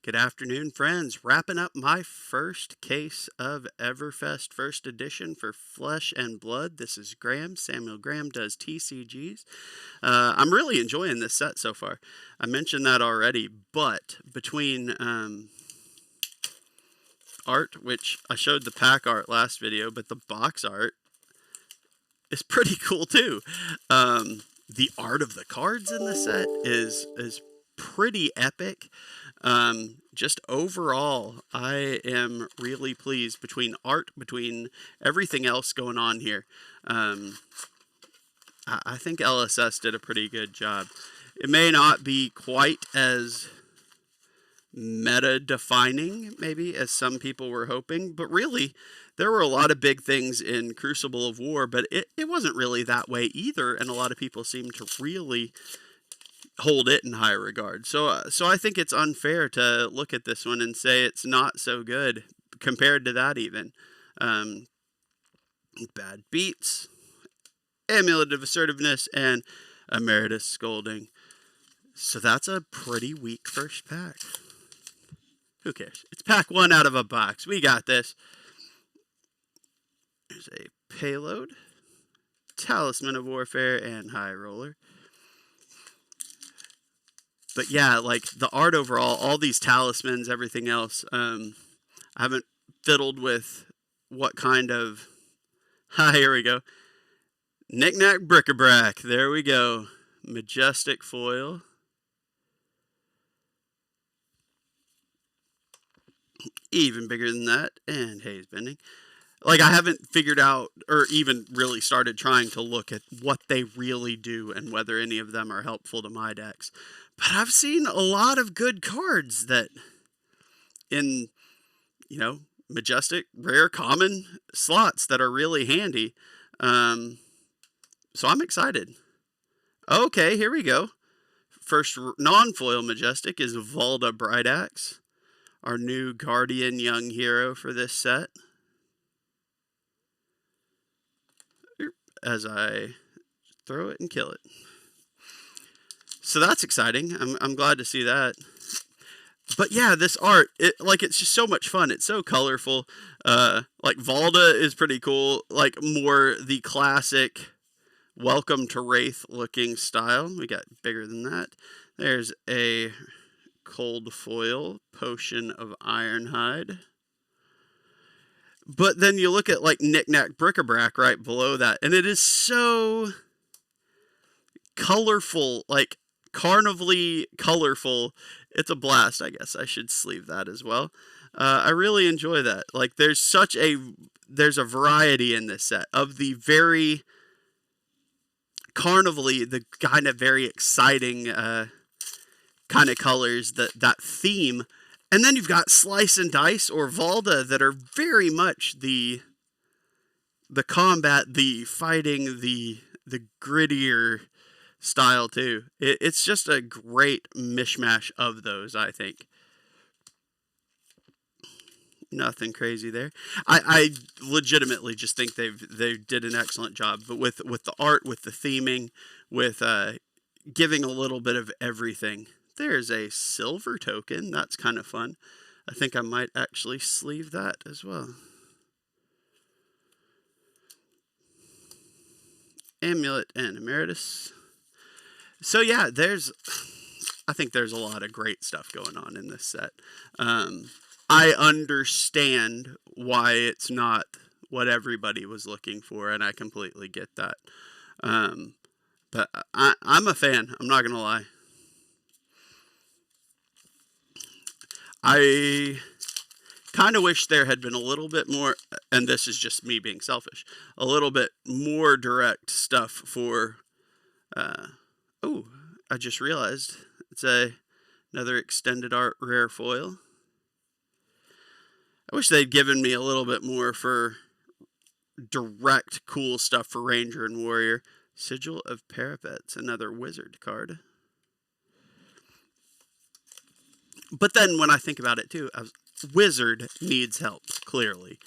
Good afternoon, friends. Wrapping up my first case of Everfest first edition for Flesh and Blood. This is Graham. Samuel Graham does TCGs. I'm really enjoying this set so far. I mentioned that already, but between art, which I showed the pack art last video, but the box art is pretty cool too. The art of the cards in the set is pretty epic. Just overall, I am really pleased between art, between everything else going on here. I think LSS did a pretty good job. It may not be quite as meta-defining, maybe, as some people were hoping, but really, there were a lot of big things in Crucible of War, but it wasn't really that way either, and a lot of people seem to really hold it in high regard. So I think it's unfair to look at this one and say it's not so good compared to that even. Bad Beats, Amulet of Assertiveness, and Emeritus Scolding. So that's a pretty weak first pack. Who cares? It's pack one out of a box. We got this. There's a Payload, Talisman of Warfare, and High Roller. But yeah, like the art overall, all these talismans, everything else, I haven't fiddled with what kind of... here we go. Knick-knack, bric-a-brac. There we go. Majestic foil. Even bigger than that. And haze bending. Like, I haven't figured out or even really started trying to look at what they really do and whether any of them are helpful to my decks. But I've seen a lot of good cards that in, majestic, rare, common slots that are really handy. So I'm excited. Okay, here we go. First non-foil majestic is Valda Brightaxe, our new Guardian young hero for this set. As I throw it and kill it. So that's exciting. I'm glad to see that. But yeah, this art, it's just so much fun. It's so colorful. Like Valda is pretty cool. Like more the classic Welcome to Wraith looking style. We got bigger than that. There's a cold foil Potion of Ironhide. But then you look at like Knick-knack, bric-a-brac right below that, and it is so colorful, like carnivally colorful. It's a blast. I guess I should sleeve that as well. I really enjoy that. Like there's a variety in this set of the very carnivally, the kind of very exciting kind of colors, that theme. And then you've got Slice and Dice or Valda that are very much the combat, the fighting, the grittier style too. It's just a great mishmash of those, I think. Nothing crazy there. I legitimately just think they did an excellent job. But with the art, with the theming, with giving a little bit of everything. There's a silver token. That's kind of fun. I think I might actually sleeve that as well. Amulet and Emeritus. So yeah, I think there's a lot of great stuff going on in this set. I understand why it's not what everybody was looking for, and I completely get that. But I'm a fan. I'm not going to lie. I kind of wish there had been a little bit more, and this is just me being selfish, a little bit more direct stuff for, oh, I just realized it's another extended art rare foil. I wish they'd given me a little bit more for direct cool stuff for Ranger and Warrior. Sigil of Parapets, another wizard card. But then when I think about it too, Wizard needs help, clearly.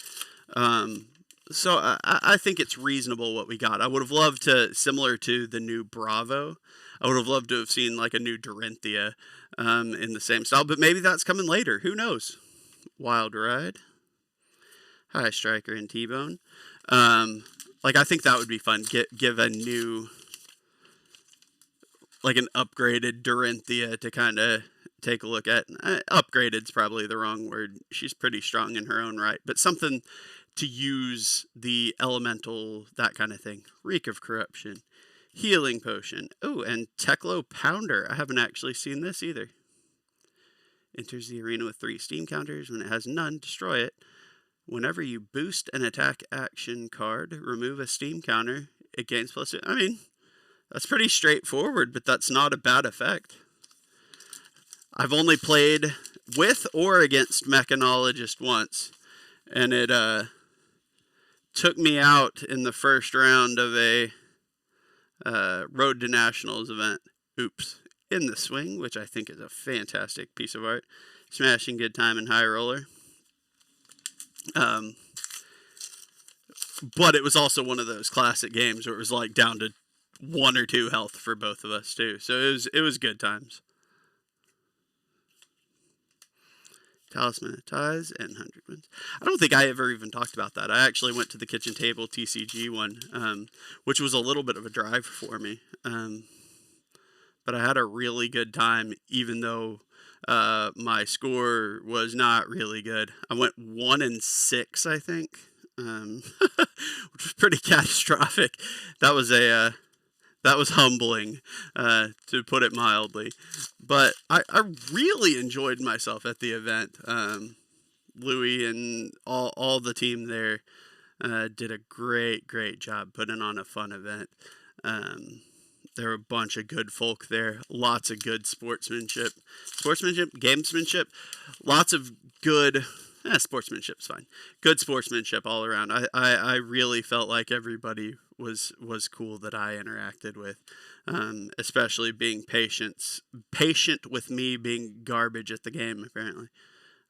So I think it's reasonable what we got. I would have loved to, similar to the new Bravo, I would have loved to have seen like a new Dorinthia in the same style, but maybe that's coming later. Who knows? Wild Ride, High Striker, and T-Bone. Like, I think that would be fun. Give a new, like an upgraded Dorinthia to kind of take a look at. Upgraded's probably the wrong word. She's pretty strong in her own right, but something to use the elemental, that kind of thing. Reek of Corruption, Healing Potion. Oh, and Teklo Pounder. I haven't actually seen this either. Enters the arena with 3 steam counters. When it has none, destroy it. Whenever you boost an attack action card, remove a steam counter. It gains +2. I mean, that's pretty straightforward, but that's not a bad effect. I've only played with or against Mechanologist once, and it took me out in the first round of a Road to Nationals event. Oops. In the Swing, which I think is a fantastic piece of art. Smashing Good Time and High Roller. But it was also one of those classic games where it was like down to 1 or 2 health for both of us too. So it was good times. Talisman of Ties and 100 Wins. I don't think I ever even talked about that. I actually went to the Kitchen Table TCG one, which was a little bit of a drive for me. But I had a really good time, even though my score was not really good. I went 1-6, I think, which was pretty catastrophic. That was humbling, to put it mildly. But I really enjoyed myself at the event. Louis and all the team there did a great job putting on a fun event. There were a bunch of good folk there. Lots of good sportsmanship, gamesmanship. Lots of good sportsmanship's fine. Good sportsmanship all around. I really felt like everybody was cool that I interacted with, especially being patient with me being garbage at the game. Apparently,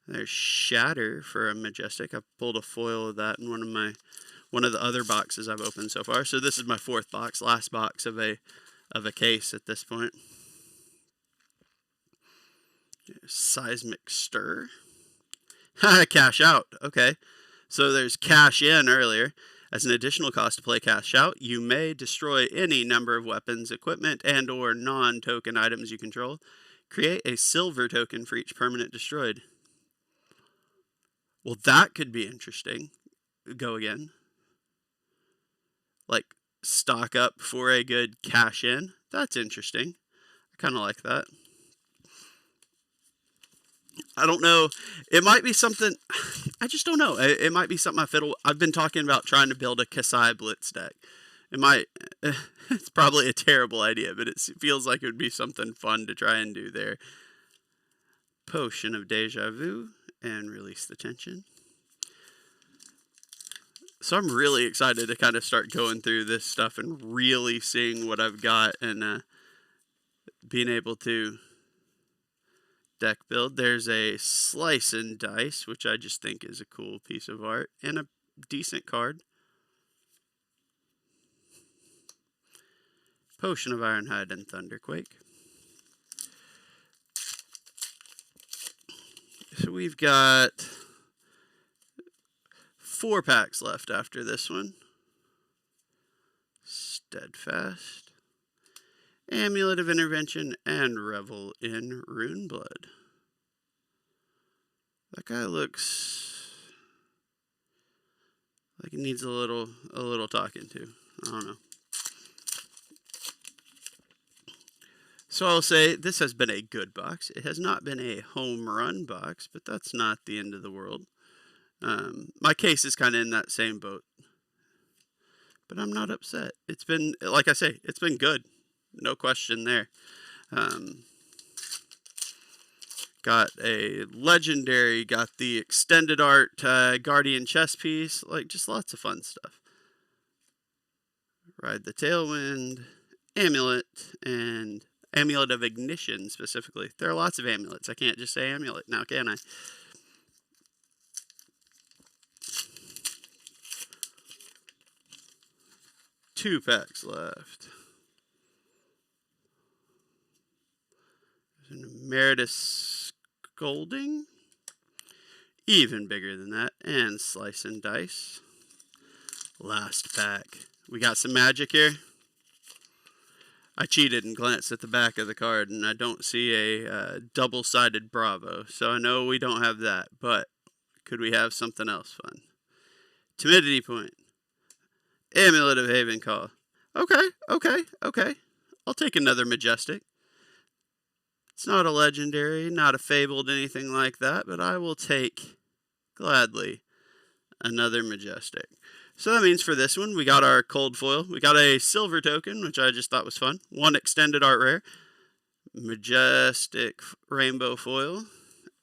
there's Shatter for a Majestic. I've pulled a foil of that in one of the other boxes I've opened so far. So this is my 4th box, last box of a case at this point. Seismic Stir. Cash out. Okay. So there's cash in earlier. As an additional cost to play cash out, you may destroy any number of weapons, equipment, and or non-token items you control. Create a silver token for each permanent destroyed. Well, that could be interesting. Go again. Like, stock up for a good cash in. That's interesting. I kind of like that. I don't know. It might be something. I just don't know. It might be something I've been talking about trying to build a Kasai Blitz deck. It might. It's probably a terrible idea, but it feels like it would be something fun to try and do there. Potion of Deja Vu and Release the Tension. So I'm really excited to kind of start going through this stuff and really seeing what I've got and being able to deck build. There's a Slice and Dice, which I just think is a cool piece of art and a decent card. Potion of Ironhide and Thunderquake. So we've got 4 packs left after this one. Steadfast, Amulet of Intervention, and Revel in Runeblood. That guy looks like he needs a little talking to. I don't know. So I'll say this has been a good box. It has not been a home run box, but that's not the end of the world. My case is kind of in that same boat, but I'm not upset. It's been, like I say, it's been good. No question there. Got a legendary, got the extended art Guardian chess piece, like just lots of fun stuff. Ride the Tailwind, Amulet, and Amulet of Ignition specifically. There are lots of amulets. I can't just say amulet now, can I? 2 packs left. There's an Emeritus Golding. Even bigger than that. And Slice and Dice. Last pack. We got some magic here. I cheated and glanced at the back of the card, and I don't see a double-sided Bravo. So I know we don't have that, but could we have something else fun? Timidity Point. Amulet of Haven Call. Okay. I'll take another Majestic. It's not a legendary, not a fabled, anything like that, but I will take, gladly, another Majestic. So that means for this one, we got our cold foil. We got a silver token, which I just thought was fun. 1 extended art rare. Majestic rainbow foil.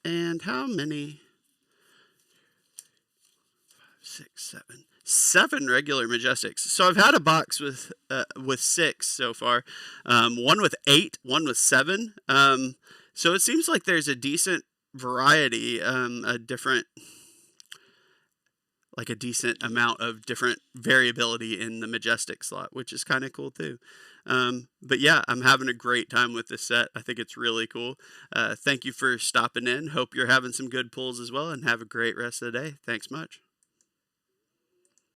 And how many? 5, 6, 7. 7 regular Majestics. So I've had a box with 6 so far. One with 8, one with 7. So it seems like there's a decent variety, a decent amount of different variability in the Majestic slot, which is kind of cool too. But yeah, I'm having a great time with this set. I think it's really cool. Thank you for stopping in. Hope you're having some good pulls as well, and have a great rest of the day. Thanks much.